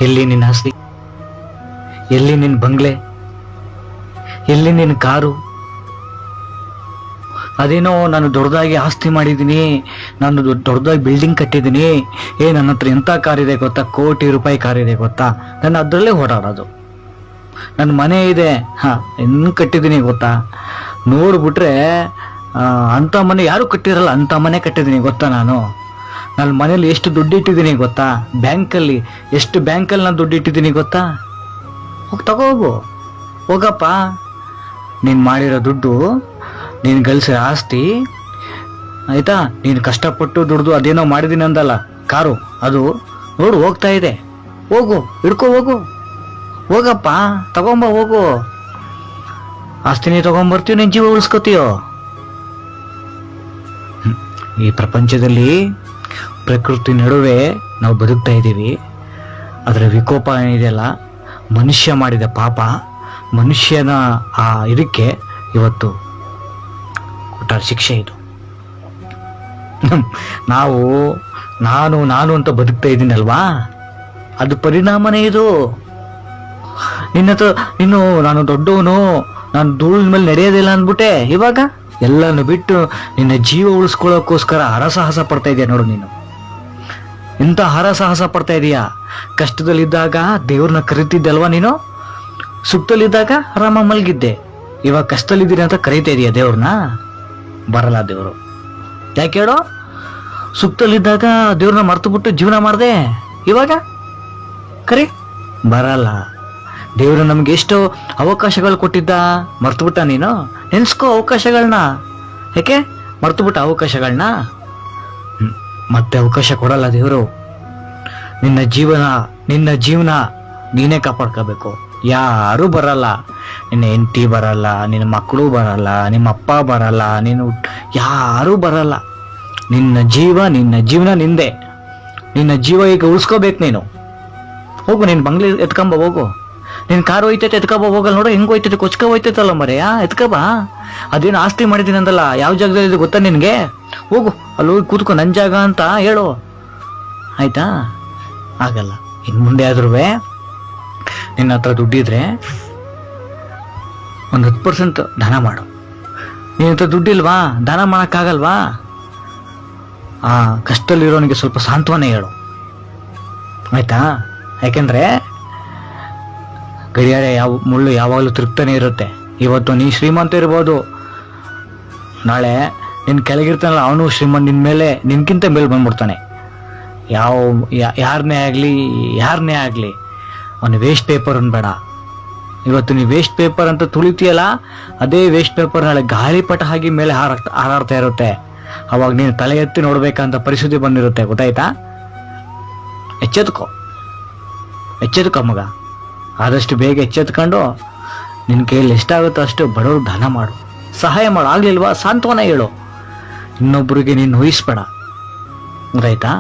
ಎಲ್ಲಿ ನಿನ್ನ ಆಸ್ತಿ, ಎಲ್ಲಿ ನಿನ್ನ ಬಂಗ್ಲೆ, ಎಲ್ಲಿ ನಿನ್ನ ಕಾರು? ಅದೇನೋ ನಾನು ದೊಡ್ಡದಾಗಿ ಆಸ್ತಿ ಮಾಡಿದ್ದೀನಿ, ನಾನು ದೊಡ್ಡದಾಗಿ ಬಿಲ್ಡಿಂಗ್ ಕಟ್ಟಿದ್ದೀನಿ, ನನ್ನ ಹತ್ರ ಎಂಥ ಕಾರ್ ಇದೆ ಗೊತ್ತಾ, ಕೋಟಿ ರೂಪಾಯಿ ಕಾರ್ ಇದೆ ಗೊತ್ತಾ, ನಾನು ಅದರಲ್ಲೇ ಓಡಾಡೋದು. ನನ್ನ ಮನೆ ಇದೆ, ಹೆಂಗೆ ಕಟ್ಟಿದ್ದೀನಿ ಗೊತ್ತಾ, ನೋಡ್ಬಿಟ್ರೆ ಅಂಥ ಮನೆ ಯಾರು ಕಟ್ಟಿರಲ್ಲ, ಅಂಥ ಮನೆ ಕಟ್ಟಿದ್ದೀನಿ ಗೊತ್ತಾ. ನನ್ನ ಮನೇಲಿ ಎಷ್ಟು ದುಡ್ಡು ಇಟ್ಟಿದ್ದೀನಿ ಗೊತ್ತಾ, ಬ್ಯಾಂಕಲ್ಲಿ ಎಷ್ಟು ಬ್ಯಾಂಕಲ್ಲಿ ನಾನು ದುಡ್ಡು ಇಟ್ಟಿದ್ದೀನಿ ಗೊತ್ತಾ. ಹೋಗಿ ತಗೋಗು, ಹೋಗಪ್ಪ. ನೀನು ಮಾಡಿರೋ ದುಡ್ಡು, ನೀನು ಗಳಿಸಿರೋ ಆಸ್ತಿ ಆಯ್ತಾ, ನೀನು ಕಷ್ಟಪಟ್ಟು ದುಡ್ದು ಅದೇನೋ ಮಾಡಿದ್ದೀನಿ ಅಂದಲ್ಲ ಕಾರು, ಅದು ನೋಡು ಹೋಗ್ತಾ ಇದೆ. ಹೋಗು, ಹಿಡ್ಕೊ ಹೋಗು, ಹೋಗಪ್ಪ, ತಗೊಂಬ ಹೋಗು. ಆಸ್ತಿನೇ ತಗೊಂಬರ್ತೀವಿ, ನೀನು ಜೀವ ಉಳಿಸ್ಕೋತೀಯೋ. ಈ ಪ್ರಪಂಚದಲ್ಲಿ ಪ್ರಕೃತಿ ನಡುವೆ ನಾವು ಬದುಕ್ತಾ ಇದ್ದೀವಿ. ಅದರ ವಿಕೋಪ ಏನಿದೆಯಲ್ಲ, ಮನುಷ್ಯ ಮಾಡಿದ ಪಾಪ, ಮನುಷ್ಯನ ಆ ಇದಕ್ಕೆ ಇವತ್ತು ಕೊಟ್ಟ ಶಿಕ್ಷೆ ಇದು. ನಾನು ಅಂತ ಬದುಕ್ತಾ ಇದ್ದೀನಲ್ವಾ, ಅದು ಪರಿಣಾಮನೇ ಇದು. ಇನ್ನು ನಾನು ದೊಡ್ಡವನು, ನಾನು ಧೂಳಿನ ಮೇಲೆ ನಡೆಯೋದಿಲ್ಲ ಅಂದ್ಬಿಟ್ಟೆ, ಇವಾಗ ಎಲ್ಲನೂ ಬಿಟ್ಟು ನಿನ್ನ ಜೀವ ಉಳಿಸ್ಕೊಳ್ಳೋಕ್ಕೋಸ್ಕರ ಹರಸಾಹಸ ಪಡ್ತಾ ಇದೆಯಾ ನೋಡು. ನೀನು ಇಂಥ ಹರಸಾಹಸ ಪಡ್ತಾ ಇದೀಯಾ. ಕಷ್ಟದಲ್ಲಿದ್ದಾಗ ದೇವ್ರನ್ನ ಕರಿತಿದ್ದಲ್ವಾ ನೀನು, ಸುಖದಲ್ಲಿದ್ದಾಗ ಆರಾಮ ಮಲಗಿದ್ದೆ. ಇವಾಗ ಕಷ್ಟದಲ್ಲಿದ್ದೀರಿ ಅಂತ ಕರೀತಾ ಇದೀಯ ದೇವ್ರನ್ನ? ಬರಲ್ಲ ದೇವರು. ಯಾಕೆ ಹೇಳೋ? ಸುಖದಲ್ಲಿದ್ದಾಗ ದೇವ್ರನ್ನ ಮರ್ತು ಬಿಟ್ಟು ಜೀವನ ಮಾಡಿದೆ, ಇವಾಗ ಕರಿ ಬರಲ್ಲ. ದೇವರು ನಮ್ಗೆ ಎಷ್ಟು ಅವಕಾಶಗಳು ಕೊಟ್ಟಿದ್ದ, ಮರ್ತು ಬಿಟ್ಟ ನೀನು? ನೆನ್ಸ್ಕೋ ಅವಕಾಶಗಳನ್ನ. ಯಾಕೆ ಮರ್ತು ಬಿಟ್ಟ ಅವಕಾಶಗಳನ್ನ? ಮತ್ತೆ ಅವಕಾಶ ಕೊಡಲ್ಲ ದೇವರು. ನಿನ್ನ ಜೀವನ ನೀನೇ ಕಾಪಾಡ್ಕೋಬೇಕು. ಯಾರೂ ಬರಲ್ಲ. ನಿನ್ನ ಹೆಂಡತಿ ಬರಲ್ಲ, ನಿನ್ನ ಮಕ್ಕಳು ಬರಲ್ಲ, ನಿಮ್ಮ ಅಪ್ಪ ಬರಲ್ಲ, ಯಾರೂ ಬರಲ್ಲ. ನಿನ್ನ ಜೀವನ ನಿಂದೆ. ನಿನ್ನ ಜೀವ ಈಗ ಉಳಿಸ್ಕೋಬೇಕು ನೀನು. ಹೋಗು, ನಿನ್ನ ಬಂಗ್ಲೆ ಎತ್ಕೊಂಬ ಹೋಗು. ನಿನ್ನ ಕಾರು ಹೋಯ್ತೈತೆ ಎತ್ಕೊಬ, ಹೋಗಲ್ಲ ನೋಡು ಹೆಂಗೆ ಹೋಯ್ತೈತೆ, ಕೊಚ್ಕ ಹೋಯ್ತೈತಲ್ಲ ಮರೆಯಾ, ಎತ್ಕೊಬ. ಅದೇನು ಆಸ್ತಿ ಮಾಡಿದ್ದೀನಿ ಅಂದಲ್ಲ, ಯಾವ ಜಾಗದಲ್ಲಿ ಗೊತ್ತಾ ನಿನಗೆ? ಹೋಗು, ಅಲ್ಲಿ ಹೋಗಿ ಕೂತ್ಕೊ, ನನ್ನ ಜಾಗ ಅಂತ ಹೇಳು, ಆಯ್ತಾ? ಆಗಲ್ಲ. ಇನ್ನು ಮುಂದೆ ಆದ್ರೂ ನಿನ್ನ ಹತ್ರ ದುಡ್ಡಿದ್ರೆ ಒಂದು 10% ದಾನ ಮಾಡು. ನಿನ್ನ ಹತ್ರ ದುಡ್ಡಿಲ್ವಾ, ದಾನ ಮಾಡೋಕ್ಕಾಗಲ್ವಾ? ಕಷ್ಟದಲ್ಲಿರೋನಿಗೆ ಸ್ವಲ್ಪ ಸಾಂತ್ವನ ಹೇಳು, ಆಯ್ತಾ? ಯಾಕೆಂದ್ರೆ ಗಡಿಯಾರ ಮುಳ್ಳು ಯಾವಾಗಲೂ ತಿರುಗ್ತಾನೆ ಇರುತ್ತೆ. ಇವತ್ತು ನೀ ಶ್ರೀಮಂತ ಇರ್ಬೋದು, ನಾಳೆ ನಿನ್ನ ಕೆಳಗಿರ್ತಾನಲ್ಲ ಅವನು ಶ್ರೀಮಂತ ನಿನ್ನ ಮೇಲೆ, ನಿನ್ಗಿಂತ ಮೇಲೆ ಬಂದ್ಬಿಡ್ತಾನೆ. ಯಾರನ್ನೇ ಆಗಲಿ ಅವನು ವೇಸ್ಟ್ ಪೇಪರ್ ಅನ್ಬೇಡ. ಇವತ್ತು ನೀವು ವೇಸ್ಟ್ ಪೇಪರ್ ಅಂತ ತುಳಿತೀಯಲ್ಲ, ಅದೇ ವೇಸ್ಟ್ ಪೇಪರ್ ನಾಳೆ ಗಾಳಿಪಟ ಹಾಗೆ ಮೇಲೆ ಹಾರಾಡ್ತಾ ಇರುತ್ತೆ. ಅವಾಗ ನೀನು ತಲೆ ಎತ್ತಿ ನೋಡ್ಬೇಕಂತ ಪರಿಸ್ಥಿತಿ ಬಂದಿರುತ್ತೆ, ಗೊತ್ತಾಯ್ತಾ? ಎಚ್ಚೆತ್ಕೋ ಮಗ. ಆದಷ್ಟು ಬೇಗ ಎಚ್ಚೆತ್ಕೊಂಡು ನಿನ್ನ ಕೈಯಲ್ಲಿ ಎಷ್ಟಾಗುತ್ತೋ ಅಷ್ಟು ಬಡವರು ದಾನ ಮಾಡು, ಸಹಾಯ ಮಾಡು. ಆಗ್ಲಿಲ್ವಾ ಸಾಂತ್ವನ ಹೇಳು, ಇನ್ನೊಬ್ಬರಿಗೆ ನೀನು ವಹಿಸ್ಬೇಡ, ಗೊತ್ತಾಯ್ತಾ?